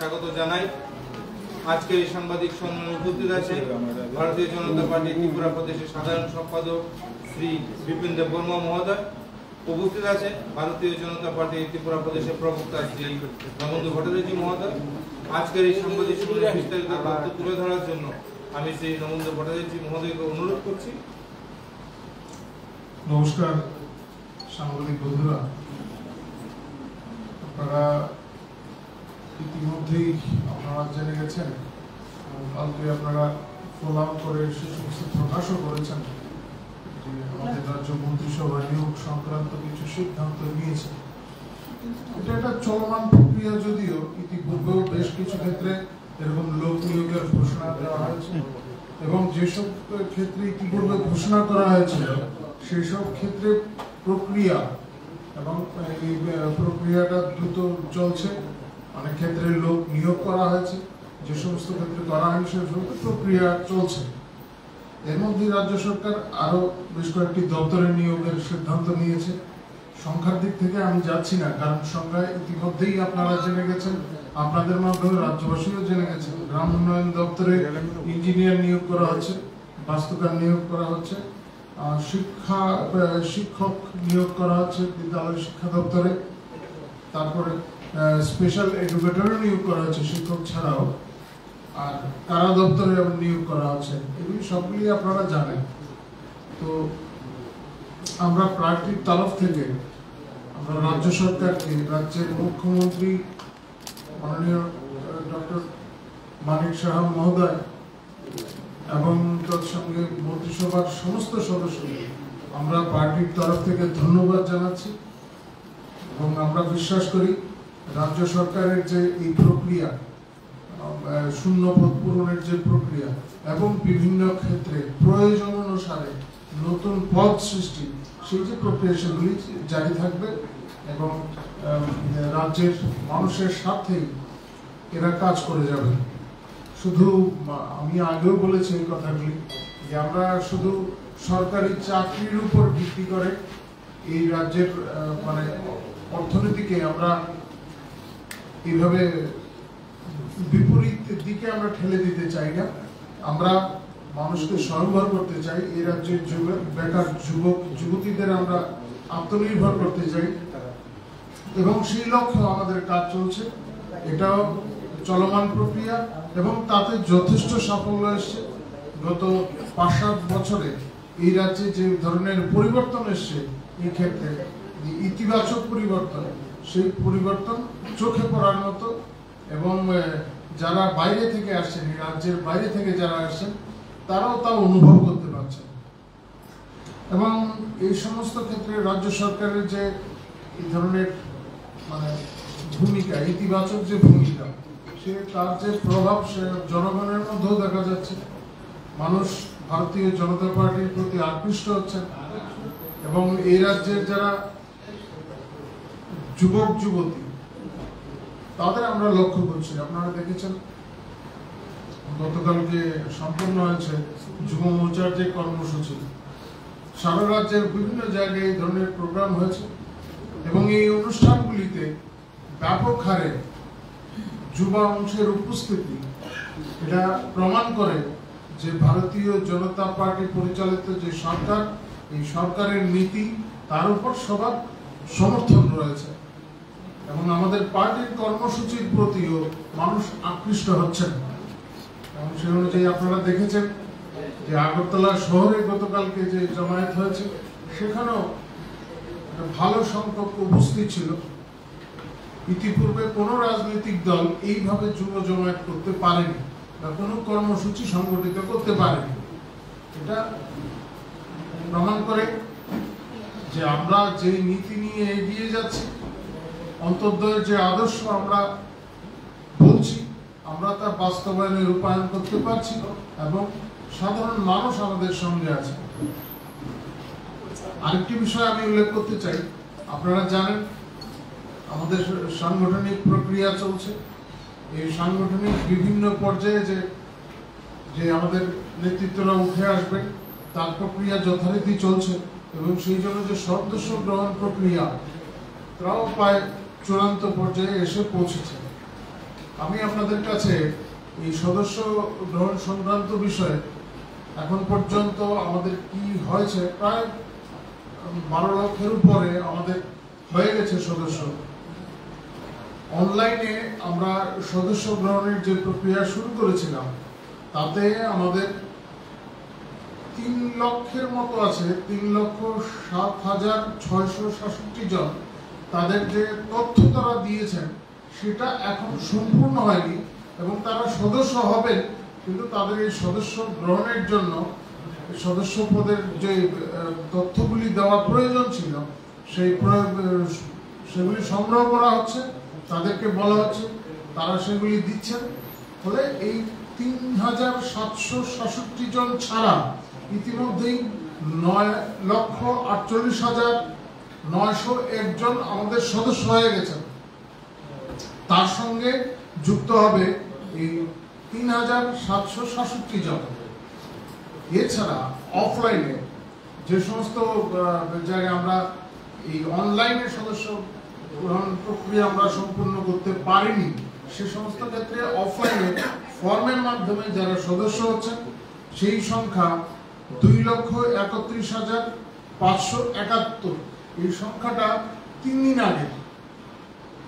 স্বাগত জানাই। আজকের এই সাংবাদিক সম্মেলনে উপস্থিত আছে ভারতীয় জনতা পার্টি ত্রিপুরা প্রদেশের সাধারণ সম্পাদক শ্রী বিপিন দেব বর্মা মহোদয়। উপস্থিত আছে ভারতীয় জনতা পার্টি ত্রিপুরা প্রদেশের প্রবক্তা শ্রী নমন্দু ভট্টাচার্য মহোদয়। আজকের এই সাংবাদিক সম্মেলনে বিস্তারিত তথ্য তুলে ধরার জন্য আমি শ্রী নমন্দু ভট্টাচার্য মহোদয়কে অনুরোধ করছি। নমস্কার সাংবাদিক বন্ধুরা, আপনারা ইতিমধ্যেই জেনে গেছেন, কালকে আপনারা ফলো করে সে সমস্ত প্রকাশও করেছেন যে আমাদের রাজ্য মন্ত্রিসভা নিয়োগ সংক্রান্ত কিছু সিদ্ধান্ত নিয়েছে। এটা একটা চলমান প্রক্রিয়া, যদিও ইতিপূর্বেও বেশ কিছু ক্ষেত্রে এরকম লোক নিয়োগের ঘোষণা দেওয়া হয়েছে এবং যেসব ক্ষেত্রে ইতিপূর্বে ঘোষণা করা হয়েছিল সেই সব ক্ষেত্রে প্রক্রিয়া এবং এই প্রক্রিয়াটা দ্রুত চলছে। অনেক ক্ষেত্রে লোক নিয়োগ করা হয়েছে, যে সমস্ত ক্ষেত্রে করা হয়নি সে সমস্ত প্রক্রিয়া চলছে। এর মধ্যে রাজ্য সরকার আরো বেশ কয়েকটি দপ্তরে নিয়োগের সিদ্ধান্ত নিয়েছে। সংখ্যার দিক থেকে আমি যাচ্ছি না, কারণ সংখ্যা ইতিমধ্যেই আপনারা জেনে গেছেন, আপনাদের মাধ্যমে রাজ্যবাসীও জেনে গেছেন। গ্রাম উন্নয়ন দপ্তরে ইঞ্জিনিয়ার নিয়োগ করা হচ্ছে, বাস্তুকার নিয়োগ করা হচ্ছে, শিক্ষক নিয়োগ করা হচ্ছে বিদ্যালয় শিক্ষা দপ্তরে, তারপরে স্পেশাল এডুকেটর নিয়োগ করা হচ্ছে শিক্ষক ছাড়াও, আর কারা দপ্তরে নিয়োগ করা হচ্ছে। এগুলি সবগুলি আপনারা জানেন। তো আমরা পার্টির তরফ থেকে আমরা রাজ্য সরকারকে, রাজ্যের মুখ্যমন্ত্রী মাননীয় ডক্টর মানিক সাহা মহোদয় এবং তৎসঙ্গে মন্ত্রিসভার সমস্ত সদস্যদের আমরা পার্টির তরফ থেকে ধন্যবাদ জানাচ্ছি এবং আমরা বিশ্বাস করি রাজ্য সরকারের যে এই প্রক্রিয়া, শূন্য পদ পূরণের যে প্রক্রিয়া এবং বিভিন্ন ক্ষেত্রে প্রয়োজন অনুসারে নতুন পদ সৃষ্টি, সেই যে প্রক্রিয়া সেগুলি জারি থাকবে এবং রাজ্যের মানুষের স্বার্থেই এরা কাজ করে যাবে। শুধু আমি আগেও বলেছি এই কথাগুলি যে আমরা শুধু সরকারি চাকরির উপর ভিত্তি করে এই রাজ্যের মানে অর্থনীতিকে আমরা এইভাবে বিপরীত দিকে আমরা ঠেলে দিতে চাই না। আমরা মানুষকে স্বনির্ভর করতে চাই, এই রাজ্যের বেকার যুবক যুবতীদের আমরা আত্মনির্ভর করতে চাই এবং সেই লক্ষ্যে আমাদের কাজ চলছে। এটাও চলমান প্রক্রিয়া এবং তাতে যথেষ্ট সাফল্য এসছে। গত ৫-৭ বছরে এই রাজ্যে যে ধরনের পরিবর্তন এসছে, এই ক্ষেত্রে ইতিবাচক পরিবর্তন, সেই পরিবর্তন চোখে পড়ার মতো এবং যারা বাইরে থেকে আসছেন, এই রাজ্যের বাইরে থেকে যারা আসছেন তারাও তা অনুভব করতে পারছেন এবং এই সমস্ত ক্ষেত্রে রাজ্য সরকারের যে এই ধরনের মানে ভূমিকা, ইতিবাচক যে ভূমিকা, সে তার যে প্রভাব সে জনগণের মধ্যেও দেখা যাচ্ছে। মানুষ ভারতীয় জনতা পার্টির প্রতি আকৃষ্ট হচ্ছেন এবং এই রাজ্যের যারা যুবক যুবতী তাদের আমরা লক্ষ্য করছি। আপনারা দেখেছেন গতকালকে সম্পন্ন হয়েছে যুব মোর্চার যে কর্মসূচি, সারা রাজ্যের বিভিন্ন জায়গায় এই ধরনের প্রোগ্রাম হয়েছে এবং এই অনুষ্ঠানগুলিতে ব্যাপক হারে যুবা অংশের উপস্থিতি এটা প্রমাণ করে যে ভারতীয় জনতা পার্টি পরিচালিত যে সরকার, এই সরকারের নীতি তার উপর সবার সমর্থন রয়েছে এবং আমাদের পার্টির কর্মসূচির প্রতিও মানুষ আকৃষ্ট হচ্ছেন এবং সেই অনুযায়ী আপনারা দেখেছেন যে আগরতলা শহরে গতকালকে যে জমায়েত হয়েছে, সেখানেও ভালো সংখ্যক উপস্থিত ছিল। ইতিপূর্বে কোনো রাজনৈতিক দল এইভাবে যুব জমায়েত করতে পারেনি বা কোনো কর্মসূচি সংগঠিত করতে পারেনি। এটা প্রমাণ করে যে আমরা যে নীতি নিয়ে এগিয়ে যাচ্ছি, অন্তর্দয়ের যে আদর্শ আমরা বলছি, আমরা তা বাস্তবায়নে রূপায়ণ করতে পারছি এবং সাধারণ মানুষ আমাদের সঙ্গে আছে। আরেকটি বিষয় আমি উল্লেখ করতে চাই, আপনারা জানেন আমাদের সাংগঠনিক প্রক্রিয়া চলছে। এই সাংগঠনিক বিভিন্ন পর্যায়ে যে আমাদের নেতৃত্বরা উঠে আসবে তার প্রক্রিয়া যথারীতি চলছে এবং সেই জন্য যে সদস্য গ্রহণ প্রক্রিয়া তাও প্রায় চূড়ান্ত পর্যায়ে এসে পৌঁছেছে। আমি আপনাদের কাছে এই সদস্য গ্রহণ সংক্রান্ত বিষয়ে এখন পর্যন্ত আমাদের কি হয়েছে, প্রায় 12 লক্ষের উপরে আমাদের হয়ে গেছে সদস্য। অনলাইনে আমরা সদস্য গ্রহণের যে প্রক্রিয়া শুরু করেছিলাম তাতে আমাদের 3 লক্ষের মতো আছে, 3,07,667 জন। তাদের যে তথ্য তারা দিয়েছেন সেটা এখন সম্পূর্ণ হয়নি এবং তারা সদস্য হবেন, কিন্তু তাদের এই সদস্য গ্রহণের জন্য সদস্য পদের যে তথ্যগুলি দেওয়া প্রয়োজন ছিল সেগুলি সংগ্রহ করা হচ্ছে, তাদেরকে বলা হচ্ছে, তারা সেগুলি দিচ্ছেন। ফলে এই 3,767 জন ছাড়া ইতিমধ্যেই 9,48,901 জন আমাদের সদস্য হয়ে গেছেন। তার সঙ্গে যুক্ত হবে এই 3,767 জন। এছাড়া অফলাইনে যে সমস্ত জায়গায় আমরা এই অনলাইনে সদস্য গ্রহণ প্রক্রিয়া আমরা সম্পূর্ণ করতে পারিনি, সে সমস্ত ক্ষেত্রে অফলাইনে ফর্মের মাধ্যমে যারা সদস্য হচ্ছেন সেই সংখ্যা 2,31,571। এই সংখ্যাটা 3 দিন আগে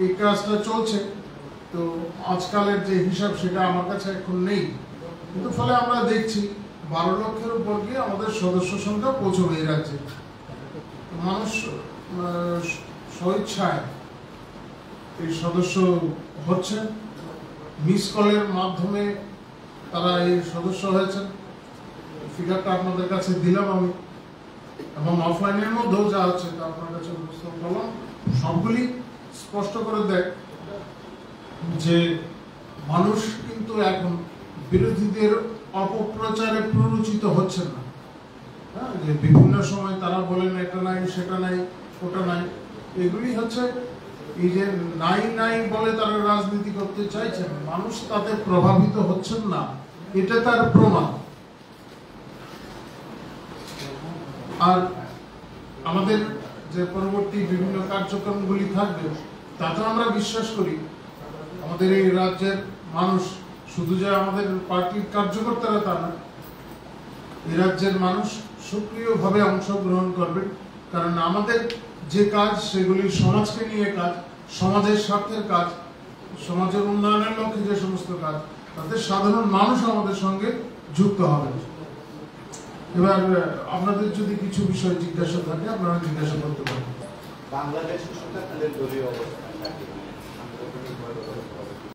এই কাজটা চলছে, তো আজকালের যে হিসাব সেটা আমার কাছে এখন নেই, কিন্তু ফলে আমরা দেখছি 12 লক্ষের উপর গিয়ে আমাদের সদস্য সংখ্যা পৌঁছবে এই রাজ্যে। মানুষ স্বেচ্ছায় এই সদস্য হচ্ছে, মিস কলের মাধ্যমে তারা এই সদস্য হয়েছেন। ফিগারটা আপনাদের কাছে দিলাম আমি, এবং অফলাইনের মধ্যেও যা হচ্ছে তা আপনার কাছে উপস্থাপন করলাম। সবগুলি স্পষ্ট করে দেয় যে মানুষ কিন্তু এখন বিরোধীদের অপপ্রচারে প্ররোচিত হচ্ছে না। যে বিভিন্ন সময় তারা বলেন এটা নাই, সেটা নাই, ওটা নাই, এগুলি হচ্ছে এই যে নাই নাই বলে তারা রাজনীতি করতে চাইছেন, মানুষ তাতে প্রভাবিত হচ্ছেন না, এটা তার প্রমাণ। আর আমাদের যে পরবর্তী বিভিন্ন কার্যক্রমগুলি থাকবে তাতে আমরা বিশ্বাস করি আমাদের এই রাজ্যের মানুষ, শুধু যে আমাদের পার্টির কার্যকর্তারা তা না, এই রাজ্যের মানুষ সক্রিয়ভাবে অংশগ্রহণ করবেন। কারণ আমাদের যে কাজ সেগুলি সমাজকে নিয়ে কাজ, সমাজের স্বার্থের কাজ, সমাজের উন্নয়নের লক্ষ্যে যে সমস্ত কাজ, তাতে সাধারণ মানুষ আমাদের সঙ্গে যুক্ত হবে। এবার আপনাদের যদি কিছু বিষয় জিজ্ঞাসা থাকে আপনারা জিজ্ঞাসা করতে পারেন। বাংলাদেশ সরকারের দলীয় অবস্থান